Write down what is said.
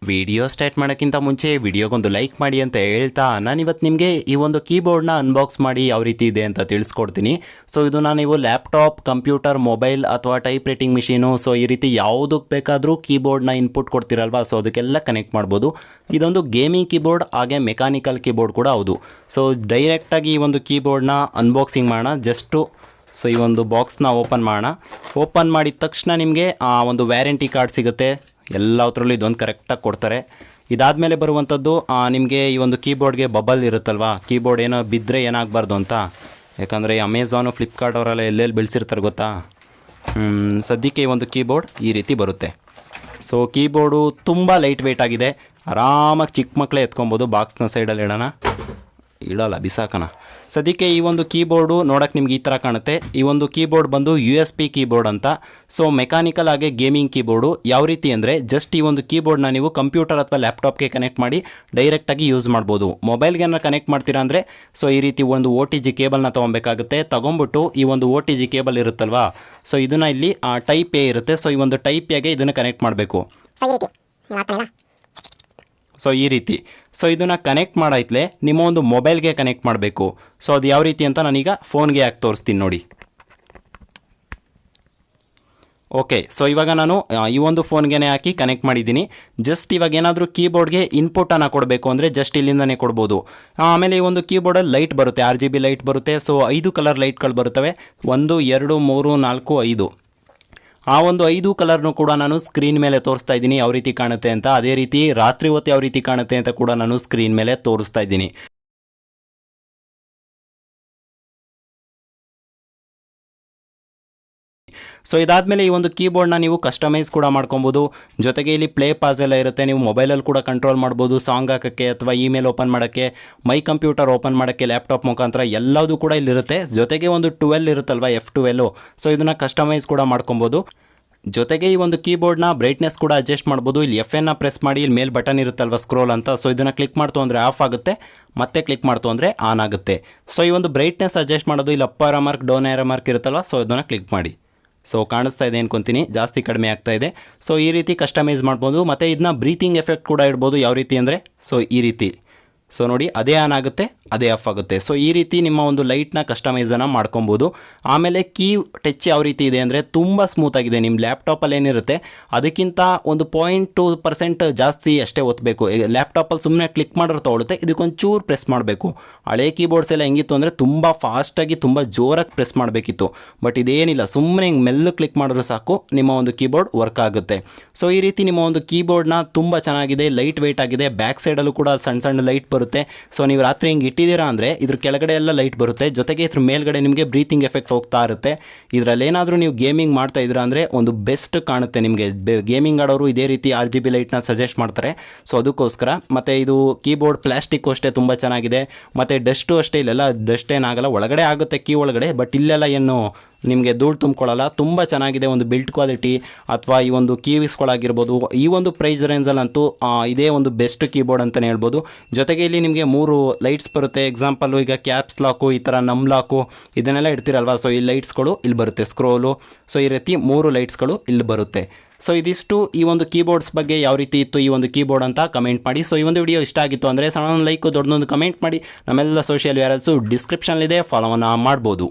Video start ಮಾಡೋಕ್ಕಿಂತ ಮುಂಚೆ ವಿಡಿಯೋಗೊಂದು like ಮಾಡಿ ಅಂತ ಹೇಳ್ತಾ ನಾನಿವತ್ತು ನಿಮಗೆ ಈ ಒಂದು ಕೀಬೋರ್ಡ್ನ ಅನ್ಬಾಕ್ಸ್ ಮಾಡಿ ಯಾವ ರೀತಿ ಇದೆ ಅಂತ ತಿಳಿಸ್ಕೊಡ್ತೀನಿ. ಸೊ ಇದನ್ನು ನೀವು ಲ್ಯಾಪ್ಟಾಪ್, ಕಂಪ್ಯೂಟರ್, ಮೊಬೈಲ್ ಅಥವಾ ಟೈಪ್ ರೈಟಿಂಗ್ ಮಿಷಿನು, ಸೊ ಈ ರೀತಿ ಯಾವುದಕ್ಕೆ ಬೇಕಾದರೂ ಕೀಬೋರ್ಡ್ನ ಇನ್ಪುಟ್ ಕೊಡ್ತಿರಲ್ವಾ, ಸೊ ಅದಕ್ಕೆಲ್ಲ ಕನೆಕ್ಟ್ ಮಾಡ್ಬೋದು. ಇದೊಂದು ಗೇಮಿಂಗ್ ಕೀಬೋರ್ಡ್, ಹಾಗೆ ಮೆಕ್ಯಾನಿಕಲ್ ಕೀಬೋರ್ಡ್ ಕೂಡ ಹೌದು. ಸೊ ಡೈರೆಕ್ಟಾಗಿ ಈ ಒಂದು ಕೀಬೋರ್ಡ್ನ ಅನ್ಬಾಕ್ಸಿಂಗ್ ಮಾಡೋಣ. ಸೊ ಈ ಒಂದು ಬಾಕ್ಸ್ನ ಓಪನ್ ಮಾಡೋಣ. ಓಪನ್ ಮಾಡಿದ ತಕ್ಷಣ ನಿಮಗೆ ಒಂದು ವ್ಯಾರಂಟಿ ಕಾರ್ಡ್ ಸಿಗುತ್ತೆ. ಎಲ್ಲದರಲ್ಲೂ ಇದೊಂದು ಕರೆಕ್ಟಾಗಿ ಕೊಡ್ತಾರೆ. ಇದಾದಮೇಲೆ ಬರುವಂಥದ್ದು ನಿಮಗೆ ಈ ಒಂದು ಕೀಬೋರ್ಡ್ಗೆ ಬಬಲ್ ಇರುತ್ತಲ್ವಾ, ಕೀಬೋರ್ಡ್ ಏನೋ ಬಿದ್ದರೆ ಏನಾಗಬಾರ್ದು ಅಂತ. ಯಾಕಂದರೆ ಅಮೆಝಾನು, ಫ್ಲಿಪ್ಕಾರ್ಟ್ ಅವರೆಲ್ಲ ಎಲ್ಲೆಲ್ಲಿ ಬೆಳೆಸಿರ್ತಾರೆ ಗೊತ್ತಾ. ಸದ್ಯಕ್ಕೆ ಈ ಒಂದು ಕೀಬೋರ್ಡ್ ಈ ರೀತಿ ಬರುತ್ತೆ. ಸೊ ಕೀಬೋರ್ಡು ತುಂಬ ಲೈಟ್ ವೆಯ್ಟ್ ಆಗಿದೆ. ಆರಾಮಾಗಿ ಚಿಕ್ಕ ಮಕ್ಕಳೇ ಎತ್ಕೊಬೋದು. ಬಾಕ್ಸ್ನ ಸೈಡಲ್ಲಿ ಇಡಲ್ಲ, ಬಿಸಾಕೋಣ. ಸದ್ಯಕ್ಕೆ ಈ ಒಂದು ಕೀಬೋರ್ಡು ನೋಡೋಕ್ಕೆ ನಿಮ್ಗೆ ಈ ಥರ ಕಾಣುತ್ತೆ. ಈ ಒಂದು ಕೀಬೋರ್ಡ್ ಬಂದು USB ಕೀಬೋರ್ಡ್ ಅಂತ. ಸೊ ಮೆಕ್ಯಾನಿಕಲ್ ಆಗಿ ಗೇಮಿಂಗ್ ಕೀಬೋರ್ಡು. ಯಾವ ರೀತಿ ಅಂದರೆ ಜಸ್ಟ್ ಈ ಒಂದು ಕೀಬೋರ್ಡ್ನ ನೀವು ಕಂಪ್ಯೂಟರ್ ಅಥವಾ ಲ್ಯಾಪ್ಟಾಪ್ಗೆ ಕನೆಕ್ಟ್ ಮಾಡಿ ಡೈರೆಕ್ಟಾಗಿ ಯೂಸ್ ಮಾಡ್ಬೋದು. ಮೊಬೈಲ್ಗೆ ಏನಾರು ಕನೆಕ್ಟ್ ಮಾಡ್ತೀರಾ ಅಂದರೆ ಸೊ ಈ ರೀತಿ ಒಂದು OTG ಕೇಬಲ್ನ ತೊಗೊಬೇಕಾಗುತ್ತೆ. ತೊಗೊಂಬಿಟ್ಟು ಈ ಒಂದು OTG ಕೇಬಲ್ ಇರುತ್ತಲ್ವಾ, ಸೊ ಇದನ್ನು ಇಲ್ಲಿ ಟೈಪ್ ಎ ಇರುತ್ತೆ. ಸೊ ಈ ಒಂದು ಟೈಪ್ ಎಗೆ ಇದನ್ನು ಕನೆಕ್ಟ್ ಮಾಡಬೇಕು. ಸೊ ಈ ರೀತಿ ಇದನ್ನು ಕನೆಕ್ಟ್ ಮಾಡಾಯ್ತಲೇ ನಿಮ್ಮ ಒಂದು ಮೊಬೈಲ್ಗೆ ಕನೆಕ್ಟ್ ಮಾಡಬೇಕು. ಸೊ ಅದು ಯಾವ ರೀತಿ ಅಂತ ನಾನೀಗ ಫೋನ್ಗೆ ಹಾಕಿ ತೋರಿಸ್ತೀನಿ ನೋಡಿ. ಓಕೆ, ಸೊ ಇವಾಗ ನಾನು ಈ ಒಂದು ಫೋನ್ಗೆ ಹಾಕಿ ಕನೆಕ್ಟ್ ಮಾಡಿದ್ದೀನಿ. ಜಸ್ಟ್ ಇವಾಗ ಏನಾದರೂ ಕೀಬೋರ್ಡ್ಗೆ ಇನ್ಪುಟನ್ನು ಕೊಡಬೇಕು ಅಂದರೆ ಜಸ್ಟ್ ಇಲ್ಲಿಂದನೇ ಕೊಡ್ಬೋದು. ಆಮೇಲೆ ಈ ಒಂದು ಕೀಬೋರ್ಡಲ್ಲಿ ಲೈಟ್ ಬರುತ್ತೆ, RGB ಲೈಟ್ ಬರುತ್ತೆ. ಸೊ 5 ಕಲರ್ ಲೈಟ್ಗಳು ಬರುತ್ತವೆ. 1 2 3 4 5. ಆ ಒಂದು 5 ಕಲರ್ನು ಕೂಡ ನಾನು ಸ್ಕ್ರೀನ್ ಮೇಲೆ ತೋರಿಸ್ತಾ ಇದ್ದೀನಿ ಯಾವ ರೀತಿ ಕಾಣುತ್ತೆ ಅಂತ. ಅದೇ ರೀತಿ ರಾತ್ರಿ ಹೊತ್ತು ಯಾವ ರೀತಿ ಕಾಣುತ್ತೆ ಅಂತ ಕೂಡ ನಾನು ಸ್ಕ್ರೀನ್ ಮೇಲೆ ತೋರಿಸ್ತಾ ಇದ್ದೀನಿ. ಸೊ ಇದಾದಮೇಲೆ ಈ ಒಂದು ಕೀಬೋರ್ಡ್ನ ನೀವು ಕಸ್ಟಮೈಸ್ ಕೂಡ ಮಾಡ್ಕೊಬೋದು. ಜೊತೆಗೆ ಇಲ್ಲಿ ಪ್ಲೇ ಪಾಸ್ ಎಲ್ಲ ಇರುತ್ತೆ. ನೀವು ಮೊಬೈಲಲ್ಲಿ ಕೂಡ ಕಂಟ್ರೋಲ್ ಮಾಡ್ಬೋದು, ಸಾಂಗ್ ಹಾಕೋಕ್ಕೆ ಅಥವಾ ಇಮೇಲ್ ಓಪನ್ ಮಾಡೋಕ್ಕೆ, ಮೈ ಕಂಪ್ಯೂಟರ್ ಓಪನ್ ಮಾಡೋಕ್ಕೆ ಲ್ಯಾಪ್ಟಾಪ್ ಮುಖಾಂತರ ಎಲ್ಲದೂ ಕೂಡ ಇಲ್ಲಿರುತ್ತೆ. ಜೊತೆಗೆ ಒಂದು 12 ಇರುತ್ತಲ್ವ, F12. ಸೊ ಇದನ್ನು ಕಸ್ಟಮೈಸ್ ಕೂಡ ಮಾಡ್ಕೊಬೋದು. ಜೊತೆಗೆ ಈ ಒಂದು ಕೀಬೋರ್ಡ್ನ ಬ್ರೈಟ್ನೆಸ್ ಕೂಡ ಅಡ್ಜಸ್ಟ್ ಮಾಡ್ಬೋದು. ಇಲ್ಲಿ FN ಪ್ರೆಸ್ ಮಾಡಿ ಇಲ್ಲಿ ಮೇಲ್ ಬಟನ್ ಇರುತ್ತಲ್ವ, ಸ್ಕ್ರೋಲ್ ಅಂತ. ಸೊ ಇದನ್ನು ಕ್ಲಿಕ್ ಮಾಡ್ತು ಅಂದರೆ ಆಫ್ ಆಗುತ್ತೆ, ಮತ್ತೆ ಕ್ಲಿಕ್ ಮಾಡ್ತು ಅಂದರೆ ಆನ್ ಆಗುತ್ತೆ. ಸೊ ಈ ಒಂದು ಬ್ರೈಟ್ನೆಸ್ ಅಡ್ಜಸ್ಟ್ ಮಾಡೋದು ಇಲ್ಲಿ up arrow mark, down arrow mark ಇರುತ್ತಲ್ವ, ಸೊ ಇದನ್ನು ಕ್ಲಿಕ್ ಮಾಡಿ. ಸೊ ಕಾಣಿಸ್ತಾ ಇದೆ ಅನ್ಕೊತೀನಿ, ಜಾಸ್ತಿ ಕಡಿಮೆ ಆಗ್ತಾ ಇದೆ. ಸೊ ಈ ರೀತಿ ಕಸ್ಟಮೈಸ್ ಮಾಡ್ಬೋದು. ಮತ್ತು ಇದನ್ನ ಬ್ರೀತಿಂಗ್ ಎಫೆಕ್ಟ್ ಕೂಡ ಇಡ್ಬೋದು. ಯಾವ ರೀತಿ ಅಂದರೆ ಸೊ ಈ ರೀತಿ. ಸೊ ನೋಡಿ, ಅದೇ ಆನ್ ಆಗುತ್ತೆ, ಅದೇ ಆಫ್ ಆಗುತ್ತೆ. ಸೊ ಈ ರೀತಿ ನಿಮ್ಮ ಒಂದು ಲೈಟ್ನ ಕಸ್ಟಮೈಸನ್ನು ಮಾಡ್ಕೊಬೋದು. ಆಮೇಲೆ ಕೀ ಟಚ್ ಯಾವ ರೀತಿ ಇದೆ ಅಂದರೆ ತುಂಬ ಸ್ಮೂತಾಗಿದೆ. ನಿಮ್ಮ ಲ್ಯಾಪ್ಟಾಪಲ್ಲಿ ಏನಿರುತ್ತೆ ಅದಕ್ಕಿಂತ ಒಂದು 0.2% ಜಾಸ್ತಿ ಅಷ್ಟೇ ಒತ್ತಬೇಕು. ಲ್ಯಾಪ್ಟಾಪಲ್ಲಿ ಸುಮ್ಮನೆ ಕ್ಲಿಕ್ ಮಾಡಿದ್ರೆ ತೊಗೊಳುತ್ತೆ, ಇದಕ್ಕೊಂಚೂರು ಪ್ರೆಸ್ ಮಾಡಬೇಕು. ಹಳೆ ಕೀಬೋರ್ಡ್ಸ್ ಎಲ್ಲ ಹೆಂಗಿತ್ತು ಅಂದರೆ ತುಂಬ ಫಾಸ್ಟಾಗಿ ತುಂಬ ಜೋರಾಗಿ ಪ್ರೆಸ್ ಮಾಡಬೇಕಿತ್ತು. ಬಟ್ ಇದೇನಿಲ್ಲ, ಸುಮ್ಮನೆ ಹಿಂಗೆ ಮೆಲ್ಲು ಕ್ಲಿಕ್ ಮಾಡಿದ್ರು ಸಾಕು ನಿಮ್ಮ ಒಂದು ಕೀಬೋರ್ಡ್ ವರ್ಕ್ ಆಗುತ್ತೆ. ಸೊ ಈ ರೀತಿ ನಿಮ್ಮ ಒಂದು ಕೀಬೋರ್ಡ್ನ ತುಂಬ ಚೆನ್ನಾಗಿದೆ, ಲೈಟ್ ವೆಯ್ಟ್ ಆಗಿದೆ. ಬ್ಯಾಕ್ ಸೈಡಲ್ಲೂ ಕೂಡ ಸಣ್ಣ ಸಣ್ಣ ಲೈಟ್ ಬರುತ್ತೆ. ಸೊ ನೀವು ರಾತ್ರಿ ಹಿಂಗೆ ಇಟ್ಟಿದ್ದೀರಾ ಅಂದರೆ ಇದ್ರ ಕೆಳಗಡೆ ಎಲ್ಲ ಲೈಟ್ ಬರುತ್ತೆ. ಜೊತೆಗೆ ಇದ್ರ ಮೇಲ್ಗಡೆ ನಿಮಗೆ ಬ್ರೀತಿಂಗ್ ಎಫೆಕ್ಟ್ ಹೋಗ್ತಾ ಇರುತ್ತೆ. ಇದರಲ್ಲಿ ಏನಾದರೂ ನೀವು ಗೇಮಿಂಗ್ ಮಾಡ್ತಾ ಇದ್ದೀರಾ ಅಂದರೆ ಒಂದು ಬೆಸ್ಟ್ ಕಾಣುತ್ತೆ ನಿಮಗೆ. ಗೇಮಿಂಗ್ ಆಡೋರು ಇದೇ ರೀತಿ RGB ಲೈಟ್ನ ಸಜೆಸ್ಟ್ ಮಾಡ್ತಾರೆ. ಸೊ ಅದಕ್ಕೋಸ್ಕರ. ಮತ್ತು ಇದು ಕೀಬೋರ್ಡ್ ಪ್ಲಾಸ್ಟಿಕ್ಕು ಅಷ್ಟೇ ತುಂಬ ಚೆನ್ನಾಗಿದೆ. ಮತ್ತು ಡಸ್ಟು ಅಷ್ಟೇ, ಇಲ್ಲೆಲ್ಲ ಡಸ್ಟ್ ಏನಾಗಲ್ಲ. ಒಳಗಡೆ ಆಗುತ್ತೆ ಕೀ ಒಳಗಡೆ, ಬಟ್ ಇಲ್ಲೆಲ್ಲ ಏನು ನಿಮಗೆ ಧೂಳು ತುಂಬಿಕೊಳ್ಳಲ್ಲ. ತುಂಬ ಚೆನ್ನಾಗಿದೆ. ಒಂದು ಬಿಲ್ಟ್ ಕ್ವಾಲಿಟಿ ಅಥವಾ ಈ ಒಂದು ಕೀವಿಸ್ಗಳಾಗಿರ್ಬೋದು, ಈ ಒಂದು ಪ್ರೈಸ್ ರೇಂಜಲ್ಲಂತೂ ಇದೇ ಒಂದು ಬೆಸ್ಟ್ ಕೀಬೋರ್ಡ್ ಅಂತಲೇ ಹೇಳ್ಬೋದು. ಜೊತೆಗೆ ಇಲ್ಲಿ ನಿಮಗೆ 3 ಲೈಟ್ಸ್ ಬರುತ್ತೆ. ಎಕ್ಸಾಂಪಲ್ಲು ಈಗ ಕ್ಯಾಪ್ಸ್ ಲಾಕು, ಈ ಥರ ನಮ್ ಲಾಕು ಇದನ್ನೆಲ್ಲ ಇಡ್ತೀರಲ್ವ, ಸೊ ಈ ಲೈಟ್ಸ್ಗಳು ಇಲ್ಲಿ ಬರುತ್ತೆ, ಸ್ಕ್ರೋಲು. ಸೊ ಈ ರೀತಿ 3 ಲೈಟ್ಸ್ಗಳು ಇಲ್ಲಿ ಬರುತ್ತೆ. ಸೊ ಇದಿಷ್ಟು ಈ ಒಂದು ಕೀಬೋರ್ಡ್ಸ್ ಬಗ್ಗೆ ಯಾವ ರೀತಿ ಇತ್ತು ಈ ಒಂದು ಕೀಬೋರ್ಡ್ ಅಂತ ಕಮೆಂಟ್ ಮಾಡಿ. ಸೊ ಈ ಒಂದು ವಿಡಿಯೋ ಇಷ್ಟ ಆಗಿತ್ತು ಅಂದರೆ ಸಣ್ಣ ಲೈಕ್, ದೊಡ್ಡದೊಂದು ಕಮೆಂಟ್ ಮಾಡಿ. ನಮ್ಮೆಲ್ಲ ಸೋಷಿಯಲ್ ವ್ಯಾರಲ್ಸು ಡಿಸ್ಕ್ರಿಪ್ಷನ್ಲಿದೆ, ಫಾಲೋವನ್ನು ಮಾಡ್ಬೋದು.